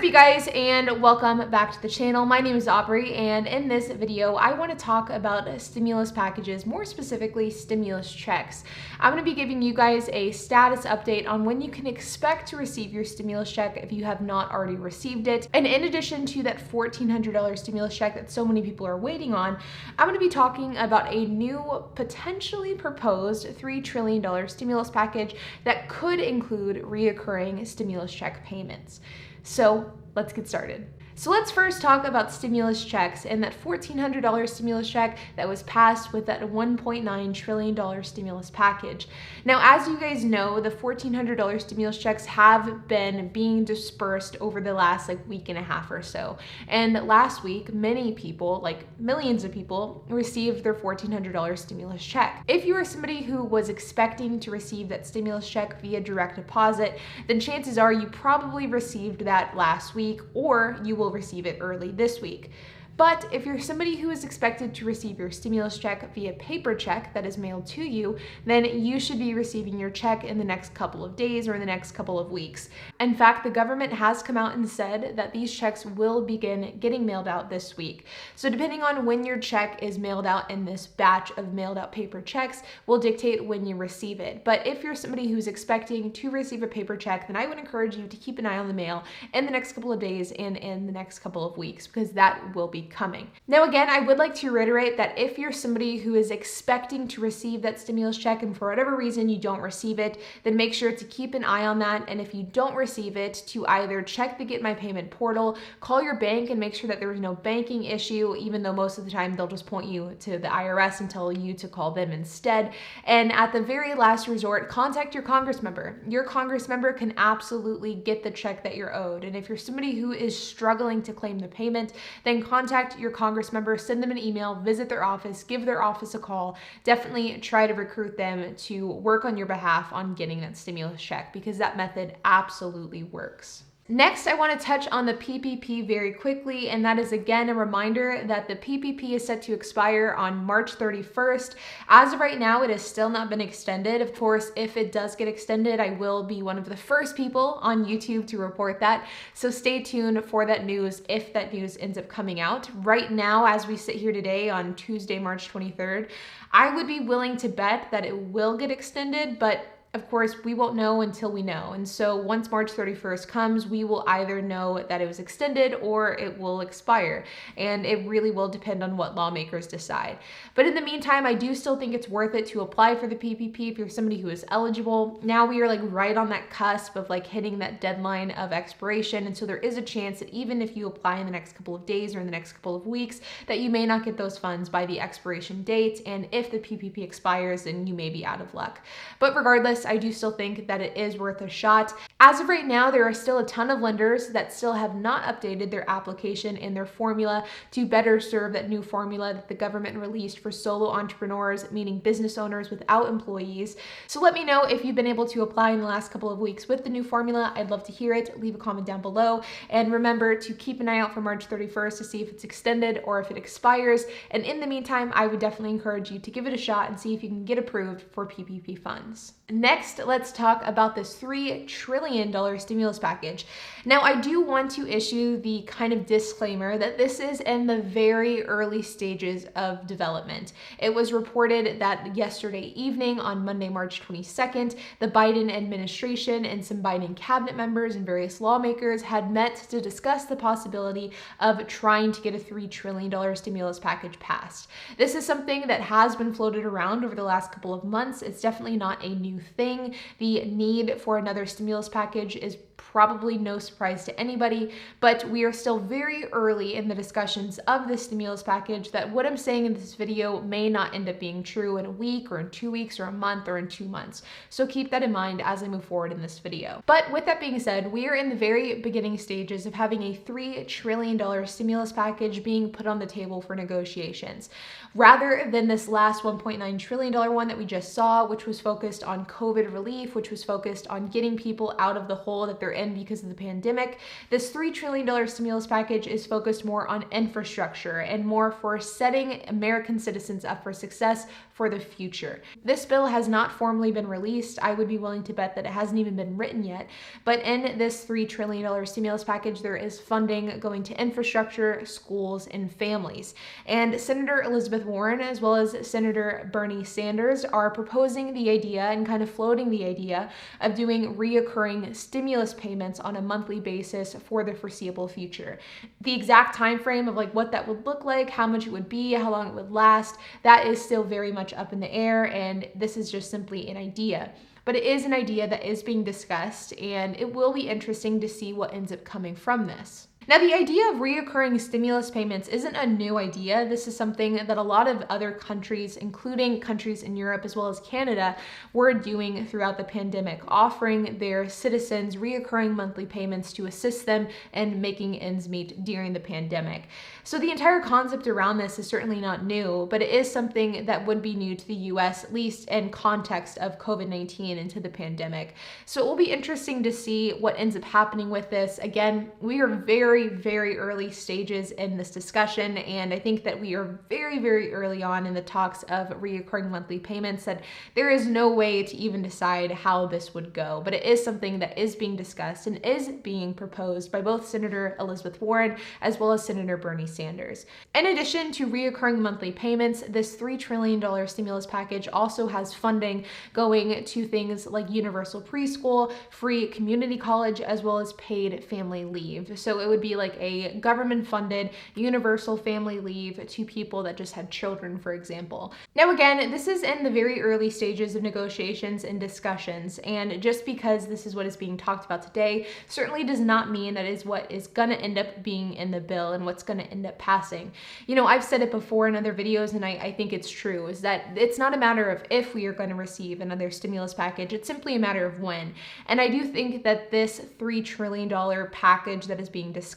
up, you guys, and welcome back to the channel. My name is Aubrey, and in this video, I want to talk about stimulus packages, more specifically stimulus checks. I'm going to be giving you guys a status update on when you can expect to receive your stimulus check if you have not already received it. And in addition to that $1,400 stimulus check that so many people are waiting on, I'm going to be talking about a new, potentially proposed $3 trillion stimulus package that could include reoccurring stimulus check payments. So let's get started. So let's first talk about stimulus checks and that $1,400 stimulus check that was passed with that $1.9 trillion stimulus package. Now, as you guys know, the $1,400 stimulus checks have been being dispersed over the last week and a half or so. And last week, many people, millions of people, received their $1,400 stimulus check. If you are somebody who was expecting to receive that stimulus check via direct deposit, then chances are you probably received that last week, or you will receive it early this week. But if you're somebody who is expected to receive your stimulus check via paper check that is mailed to you, then you should be receiving your check in the next couple of days or in the next couple of weeks. In fact, the government has come out and said that these checks will begin getting mailed out this week. So depending on when your check is mailed out in this batch of mailed out paper checks will dictate when you receive it. But if you're somebody who's expecting to receive a paper check, then I would encourage you to keep an eye on the mail in the next couple of days and in the next couple of weeks, because that will be coming. Now, again, I would like to reiterate that if you're somebody who is expecting to receive that stimulus check and for whatever reason you don't receive it, then make sure to keep an eye on that. And if you don't receive it, to either check the Get My Payment portal, call your bank and make sure that there is no banking issue, even though most of the time they'll just point you to the IRS and tell you to call them instead. And at the very last resort, contact your Congress member. Your Congress member can absolutely get the check that you're owed. And if you're somebody who is struggling to claim the payment, then contact your Congress member, send them an email, visit their office, give their office a call. Definitely try to recruit them to work on your behalf on getting that stimulus check, because that method absolutely works. Next, I want to touch on the PPP very quickly, and that is again a reminder that the PPP is set to expire on March 31st. As of right now, it has still not been extended. Of course, if it does get extended, I will be one of the first people on YouTube to report that. So stay tuned for that news if that news ends up coming out. Right now, as we sit here today on Tuesday, March 23rd, I would be willing to bet that it will get extended, but of course, we won't know until we know. And so once March 31st comes, we will either know that it was extended or it will expire. And it really will depend on what lawmakers decide. But in the meantime, I do still think it's worth it to apply for the PPP if you're somebody who is eligible. Now we are right on that cusp of hitting that deadline of expiration. And so there is a chance that even if you apply in the next couple of days or in the next couple of weeks, that you may not get those funds by the expiration date. And if the PPP expires, then you may be out of luck. But regardless, I do still think that it is worth a shot. As of right now, there are still a ton of lenders that still have not updated their application and their formula to better serve that new formula that the government released for solo entrepreneurs, meaning business owners without employees. So let me know if you've been able to apply in the last couple of weeks with the new formula. I'd love to hear it. Leave a comment down below. And remember to keep an eye out for March 31st to see if it's extended or if it expires. And in the meantime, I would definitely encourage you to give it a shot and see if you can get approved for PPP funds. Next, let's talk about this $3 trillion stimulus package. Now, I do want to issue the kind of disclaimer that this is in the very early stages of development. It was reported that yesterday evening, on Monday, March 22nd, the Biden administration and some Biden cabinet members and various lawmakers had met to discuss the possibility of trying to get a $3 trillion stimulus package passed. This is something that has been floated around over the last couple of months. It's definitely not a new thing. The need for another stimulus package is probably no surprise to anybody, but we are still very early in the discussions of the stimulus package that what I'm saying in this video may not end up being true in a week or in 2 weeks or a month or in 2 months. So keep that in mind as I move forward in this video. But with that being said, we are in the very beginning stages of having a $3 trillion stimulus package being put on the table for negotiations, rather than this last $1.9 trillion one that we just saw, which was focused on COVID relief, which was focused on getting people out of the hole that they're in because of the pandemic. This $3 trillion stimulus package is focused more on infrastructure and more for setting American citizens up for success for the future. This bill has not formally been released. I would be willing to bet that it hasn't even been written yet. But in this $3 trillion stimulus package, there is funding going to infrastructure, schools, and families. And Senator Elizabeth Warren, as well as Senator Bernie Sanders, are proposing the idea and kind of floating the idea of doing reoccurring stimulus payments on a monthly basis for the foreseeable future. The exact time frame of like what that would look like, how much it would be, how long it would last, that is still very much up in the air, and this is just simply an idea. But it is an idea that is being discussed, and it will be interesting to see what ends up coming from this. Now, the idea of reoccurring stimulus payments isn't a new idea. This is something that a lot of other countries, including countries in Europe as well as Canada, were doing throughout the pandemic, offering their citizens reoccurring monthly payments to assist them in making ends meet during the pandemic. So the entire concept around this is certainly not new, but it is something that would be new to the US, at least in context of COVID-19 into the pandemic. So it will be interesting to see what ends up happening with this. Again, we are very early stages in this discussion, and I think that we are very early on in the talks of reoccurring monthly payments, that there is no way to even decide how this would go. But it is something that is being discussed and is being proposed by both Senator Elizabeth Warren as well as Senator Bernie Sanders. In addition to reoccurring monthly payments, this $3 trillion stimulus package also has funding going to things like universal preschool, free community college, as well as paid family leave. So it would be like a government-funded universal family leave to people that just had children, for example. Now again, this is in the very early stages of negotiations and discussions, and just because this is what is being talked about today certainly does not mean that is what is going to end up being in the bill and what's going to end up passing. You know, I've said it before in other videos, and I think it's true, is that it's not a matter of if we are going to receive another stimulus package, it's simply a matter of when. And I do think that this $3 trillion package that is being discussed,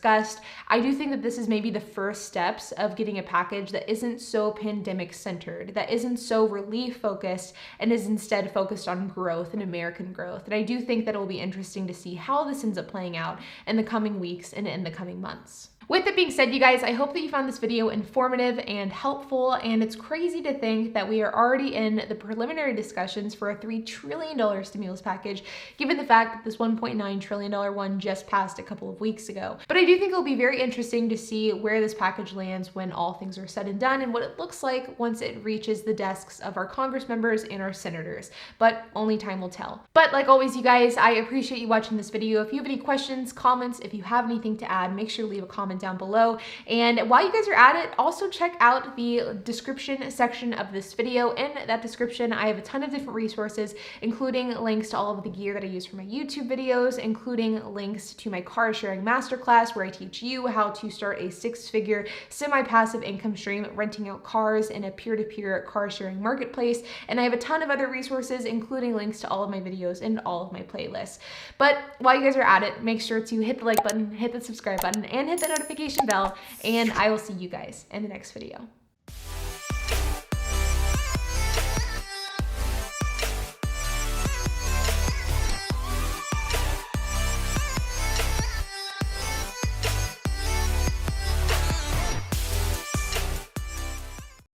I do think that this is maybe the first steps of getting a package that isn't so pandemic centered, that isn't so relief focused, and is instead focused on growth and American growth. And I do think that it will be interesting to see how this ends up playing out in the coming weeks and in the coming months. With that being said, you guys, I hope that you found this video informative and helpful, and it's crazy to think that we are already in the preliminary discussions for a $3 trillion stimulus package, given the fact that this $1.9 trillion one just passed a couple of weeks ago. But I do think it'll be very interesting to see where this package lands when all things are said and done, and what it looks like once it reaches the desks of our Congress members and our senators. But only time will tell. But like always, you guys, I appreciate you watching this video. If you have any questions, comments, if you have anything to add, make sure to leave a comment down below. And while you guys are at it, also check out the description section of this video. In that description, I have a ton of different resources, including links to all of the gear that I use for my YouTube videos, including links to my car sharing masterclass, where I teach you how to start a 6-figure semi-passive income stream renting out cars in a peer-to-peer car sharing marketplace. And I have a ton of other resources, including links to all of my videos and all of my playlists. But while you guys are at it, make sure to hit the like button, hit the subscribe button, and hit the notification bell, and I will see you guys in the next video.